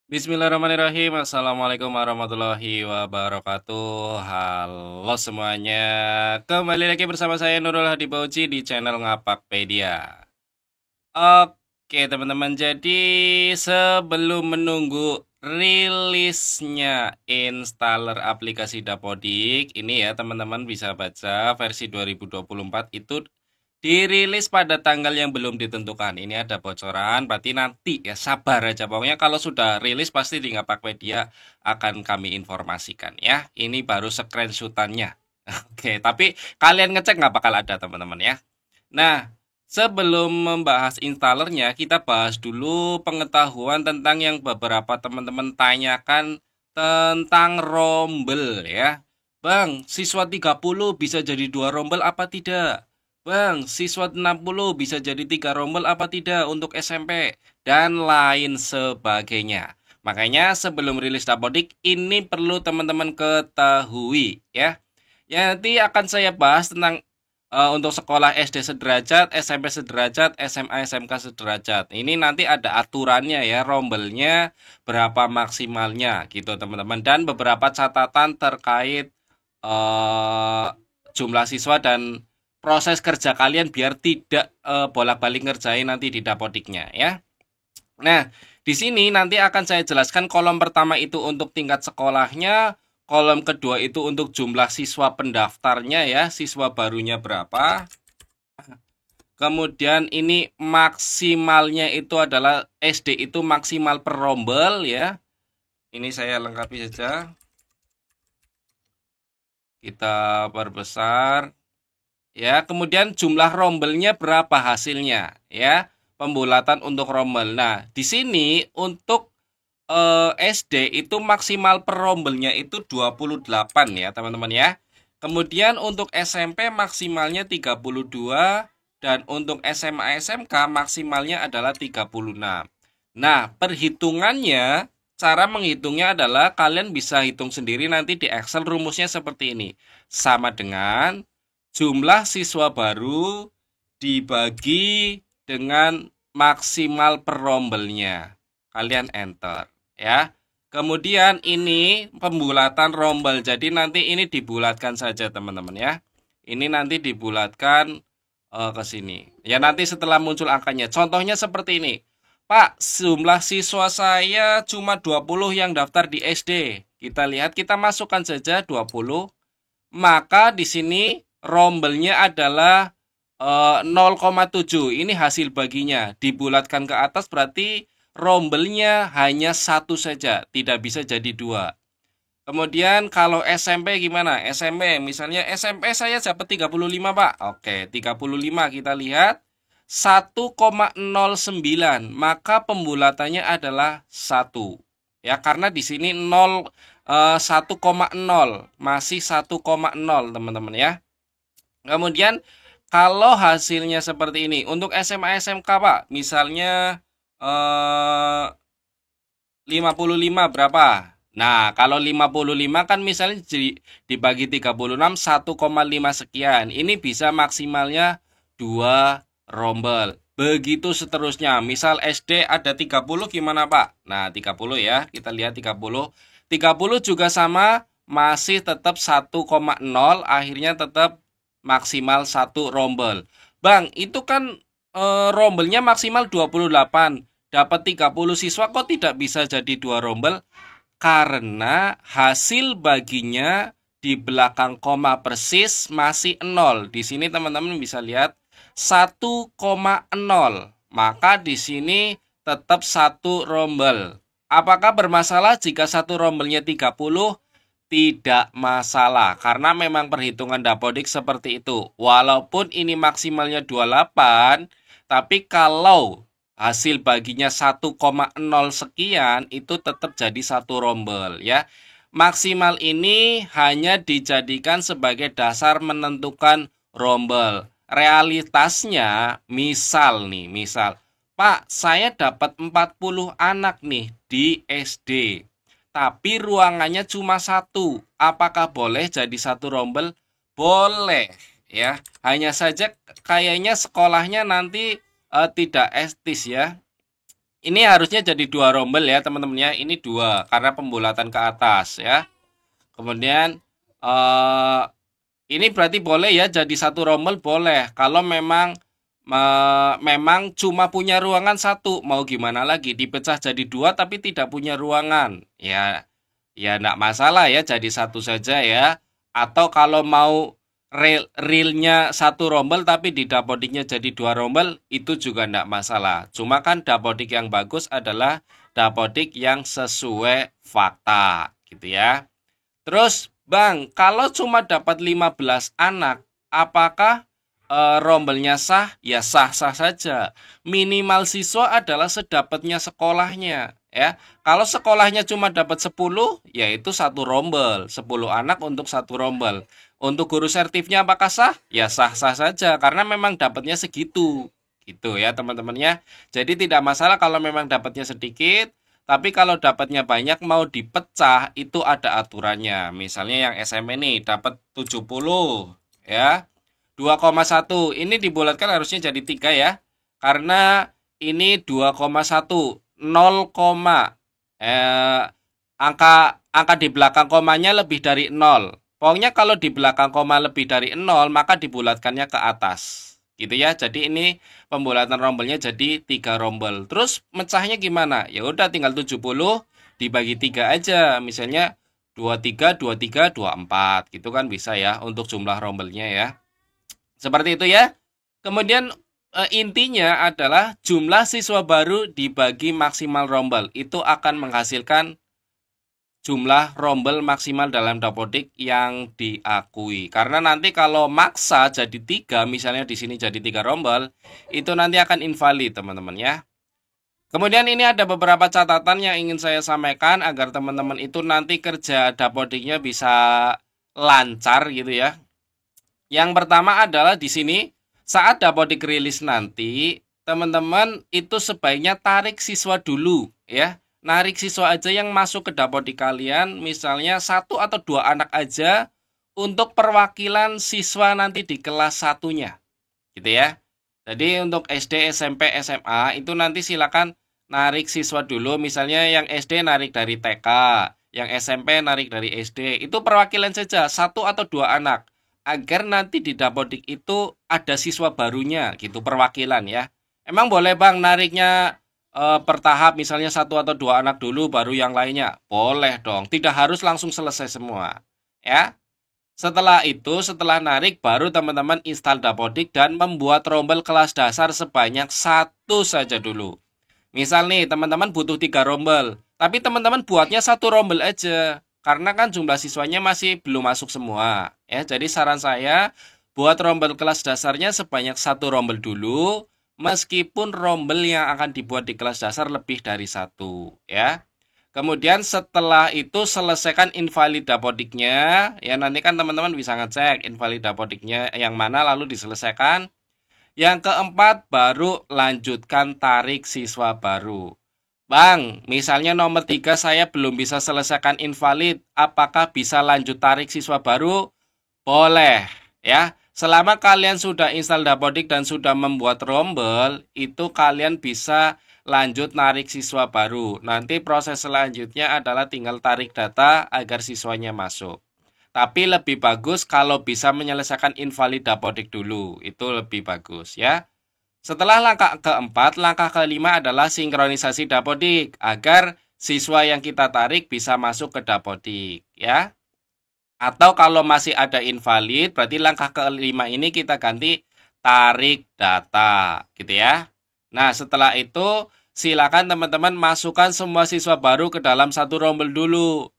Bismillahirrahmanirrahim. Assalamualaikum warahmatullahi wabarakatuh. Halo semuanya. Kembali lagi bersama saya Nurul Hadi Bauci di channel Ngapakpedia. Oke teman-teman, jadi sebelum menunggu rilisnya installer aplikasi Dapodik, ini ya teman-teman bisa baca versi 2024 itu dirilis pada tanggal yang belum ditentukan. Ini ada bocoran, berarti nanti ya sabar aja. Pokoknya kalau sudah rilis pasti di Ngapakpedia akan kami informasikan ya. Ini baru screenshotannya. Oke, tapi kalian ngecek nggak bakal ada teman-teman ya. Nah, sebelum membahas installernya, kita bahas dulu pengetahuan tentang yang beberapa teman-teman tanyakan tentang rombel ya. Bang, siswa 30 bisa jadi 2 rombel apa tidak? Bang, siswa 60 bisa jadi 3 rombel apa tidak untuk SMP? Dan lain sebagainya. Makanya sebelum rilis Dapodik, ini perlu teman-teman ketahui ya. Ya, nanti akan saya bahas tentang untuk sekolah SD sederajat, SMP sederajat, SMA SMK sederajat. Ini nanti ada aturannya ya, rombelnya berapa maksimalnya gitu teman-teman. Dan beberapa catatan terkait eh, jumlah siswa dan proses kerja kalian biar tidak bolak-balik ngerjain nanti di dapodiknya ya. Nah, di sini nanti akan saya jelaskan kolom pertama itu untuk tingkat sekolahnya, kolom kedua itu untuk jumlah siswa pendaftarnya ya, siswa barunya berapa. Kemudian ini maksimalnya itu adalah SD itu maksimal per rombel ya. Ini saya lengkapi saja. Kita perbesar. Ya, kemudian jumlah rombelnya berapa hasilnya ya. Pembulatan untuk rombel. Nah, di sini untuk SD itu maksimal per rombelnya itu 28 ya teman-teman ya. Kemudian untuk SMP maksimalnya 32 dan untuk SMA SMK maksimalnya adalah 36. Nah, perhitungannya, cara menghitungnya adalah kalian bisa hitung sendiri nanti di Excel rumusnya seperti ini. Sama dengan jumlah siswa baru dibagi dengan maksimal per rombelnya. Kalian enter ya. Kemudian ini pembulatan rombel. Jadi nanti ini dibulatkan saja teman-teman ya. Ini nanti dibulatkan ke sini. Ya nanti setelah muncul angkanya. Contohnya seperti ini. Pak, jumlah siswa saya cuma 20 yang daftar di SD. Kita lihat, kita masukkan saja 20. Maka di sini rombelnya adalah 0,7. Ini hasil baginya. Dibulatkan ke atas berarti rombelnya hanya satu saja, tidak bisa jadi dua. Kemudian kalau SMP gimana? SMP misalnya SMP saya dapat 35 Pak. Oke, 35 kita lihat 1,09. Maka pembulatannya adalah satu. Ya, karena di sini 1,0 masih 1,0 teman-teman ya. Kemudian kalau hasilnya seperti ini untuk SMA SMK Pak, misalnya 55 berapa? Nah, kalau 55 kan misalnya dibagi 36 1,5 sekian. Ini bisa maksimalnya 2 rombel. Begitu seterusnya. Misal SD ada 30 gimana, Pak? Nah, 30 ya. Kita lihat 30. 30 juga sama, masih tetap 1,0, akhirnya tetap maksimal 1 rombel. Bang, itu kan rombelnya maksimal 28. Dapat 30 siswa kok tidak bisa jadi 2 rombel? Karena hasil baginya di belakang koma persis masih 0. Di sini teman-teman bisa lihat 1,0. Maka di sini tetap 1 rombel. Apakah bermasalah jika 1 rombelnya 30? Tidak masalah, karena memang perhitungan Dapodik seperti itu. Walaupun ini maksimalnya 28, tapi kalau hasil baginya 1,0 sekian, itu tetap jadi 1 rombel ya. Maksimal ini hanya dijadikan sebagai dasar menentukan rombel. Realitasnya, misal nih, misal, Pak, saya dapat 40 anak nih di SD. Tapi ruangannya cuma satu. Apakah boleh jadi 1 rombel? Boleh, ya. Hanya saja kayaknya sekolahnya nanti tidak etis ya. Ini harusnya jadi 2 rombel ya teman-teman ya. Ini 2 karena pembulatan ke atas ya. Kemudian eh ini berarti boleh ya jadi 1 rombel boleh. Kalau memang cuma punya ruangan 1, mau gimana lagi? Dipecah jadi 2 tapi tidak punya ruangan. Ya enggak masalah ya jadi 1 saja ya. Atau kalau mau realnya 1 rombel tapi di dapodiknya jadi 2 rombel itu juga enggak masalah. Cuma kan dapodik yang bagus adalah dapodik yang sesuai fakta gitu ya. Terus Bang, kalau cuma dapat 15 anak, apakah rombelnya sah? Ya sah-sah saja. Minimal siswa adalah sedapatnya sekolahnya, ya. Kalau sekolahnya cuma dapat 10, yaitu 1 rombel. 10 anak untuk 1 rombel. Untuk guru sertifnya apakah sah? Ya sah-sah saja, karena memang dapatnya segitu. Gitu ya teman-teman ya. Jadi tidak masalah kalau memang dapatnya sedikit, tapi kalau dapatnya banyak mau dipecah itu ada aturannya. Misalnya yang SMP nih dapat 70 ya. 2,1 ini dibulatkan harusnya jadi 3 ya. Karena ini 2,1 0, angka angka di belakang komanya lebih dari 0. Pokoknya kalau di belakang koma lebih dari 0 maka dibulatkannya ke atas. Gitu ya. Jadi ini pembulatan rombelnya jadi 3 rombel. Terus mecahnya gimana? Ya udah tinggal 70 dibagi 3 aja. Misalnya 23, 23, 24. Gitu kan bisa ya untuk jumlah rombelnya ya. Seperti itu ya. Kemudian intinya adalah jumlah siswa baru dibagi maksimal rombel. Itu akan menghasilkan jumlah rombel maksimal dalam dapodik yang diakui. Karena nanti kalau maksa jadi 3, misalnya di sini jadi 3 rombel, itu nanti akan invalid teman-teman ya. Kemudian ini ada beberapa catatan yang ingin saya sampaikan agar teman-teman itu nanti kerja dapodiknya bisa lancar gitu ya. Yang pertama adalah di sini saat dapodik rilis nanti, teman-teman itu sebaiknya tarik siswa dulu ya. Narik siswa aja yang masuk ke dapodik kalian, misalnya 1 atau 2 anak aja untuk perwakilan siswa nanti di kelas 1-nya. Gitu ya. Jadi untuk SD, SMP, SMA itu nanti silakan narik siswa dulu, misalnya yang SD narik dari TK, yang SMP narik dari SD. Itu perwakilan saja 1 atau 2 anak agar nanti di dapodik itu ada siswa barunya gitu perwakilan ya. Emang boleh Bang nariknya bertahap misalnya 1 atau 2 anak dulu baru yang lainnya? Boleh dong, tidak harus langsung selesai semua. Ya. Setelah itu, setelah narik baru teman-teman install dapodik dan membuat rombel kelas dasar sebanyak 1 saja dulu. Misal nih teman-teman butuh 3 rombel, tapi teman-teman buatnya 1 rombel aja. Karena kan jumlah siswanya masih belum masuk semua. Ya, jadi saran saya buat rombel kelas dasarnya sebanyak 1 rombel dulu. Meskipun rombel yang akan dibuat di kelas dasar lebih dari 1 ya. Kemudian setelah itu selesaikan invalid dapodiknya. Ya nanti kan teman-teman bisa ngecek invalid dapodiknya yang mana lalu diselesaikan. Yang keempat baru lanjutkan tarik siswa baru. Bang, misalnya nomor 3 saya belum bisa selesaikan invalid. Apakah bisa lanjut tarik siswa baru? Boleh ya. Selama kalian sudah install dapodik dan sudah membuat rombel, itu kalian bisa lanjut narik siswa baru. Nanti proses selanjutnya adalah tinggal tarik data agar siswanya masuk. Tapi lebih bagus kalau bisa menyelesaikan invalid dapodik dulu. Itu lebih bagus ya. Setelah langkah keempat, langkah kelima adalah sinkronisasi dapodik agar siswa yang kita tarik bisa masuk ke dapodik ya. Atau kalau masih ada invalid, berarti langkah kelima ini kita ganti tarik data, gitu ya. Nah, setelah itu silakan teman-teman masukkan semua siswa baru ke dalam 1 rombel dulu.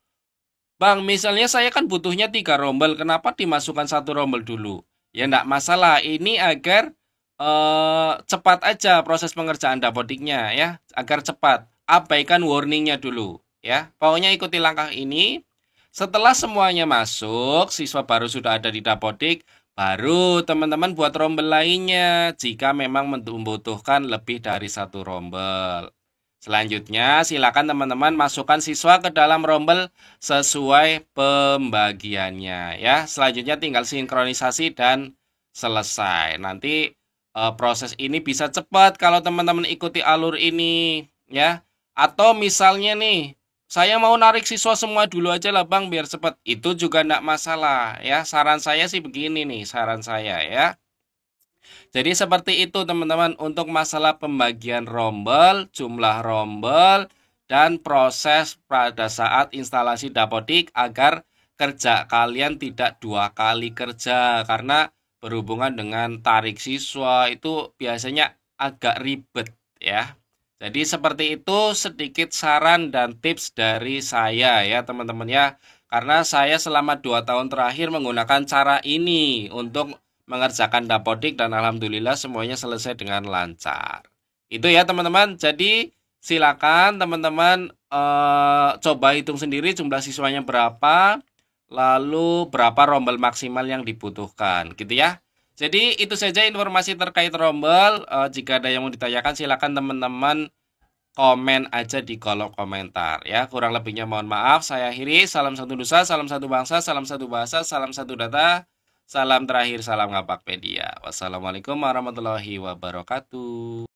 Bang, misalnya saya kan butuhnya 3 rombel, kenapa dimasukkan 1 rombel dulu? Ya enggak masalah, ini agar cepat aja proses pengerjaan dapodiknya ya, agar cepat. Abaikan warningnya dulu ya. Pokoknya ikuti langkah ini. Setelah semuanya masuk, siswa baru sudah ada di dapodik, baru teman-teman buat rombel lainnya jika memang membutuhkan lebih dari 1 rombel. Selanjutnya, silakan teman-teman masukkan siswa ke dalam rombel sesuai pembagiannya ya. Selanjutnya tinggal sinkronisasi dan selesai. Nanti proses ini bisa cepat kalau teman-teman ikuti alur ini. ya. Atau misalnya nih, saya mau narik siswa semua dulu aja lah Bang biar cepat. Itu juga enggak masalah ya. Saran saya sih begini nih, saran saya ya. Jadi seperti itu teman-teman untuk masalah pembagian rombel, jumlah rombel, dan proses pada saat instalasi dapodik agar kerja kalian tidak 2 kali kerja karena berhubungan dengan tarik siswa itu biasanya agak ribet ya. Jadi seperti itu sedikit saran dan tips dari saya ya teman-teman ya. Karena saya selama 2 tahun terakhir menggunakan cara ini untuk mengerjakan dapodik dan alhamdulillah semuanya selesai dengan lancar. Itu ya teman-teman. Jadi silakan teman-teman coba hitung sendiri jumlah siswanya berapa, lalu berapa rombel maksimal yang dibutuhkan, gitu ya. Jadi itu saja informasi terkait rombel. Jika ada yang mau ditanyakan silakan teman-teman komen aja di kolom komentar ya. Kurang lebihnya mohon maaf. Saya akhiri. Salam satu nusa, salam satu bangsa, salam satu bahasa, salam satu data. Salam terakhir, salam Ngapakpedia. Wassalamualaikum warahmatullahi wabarakatuh.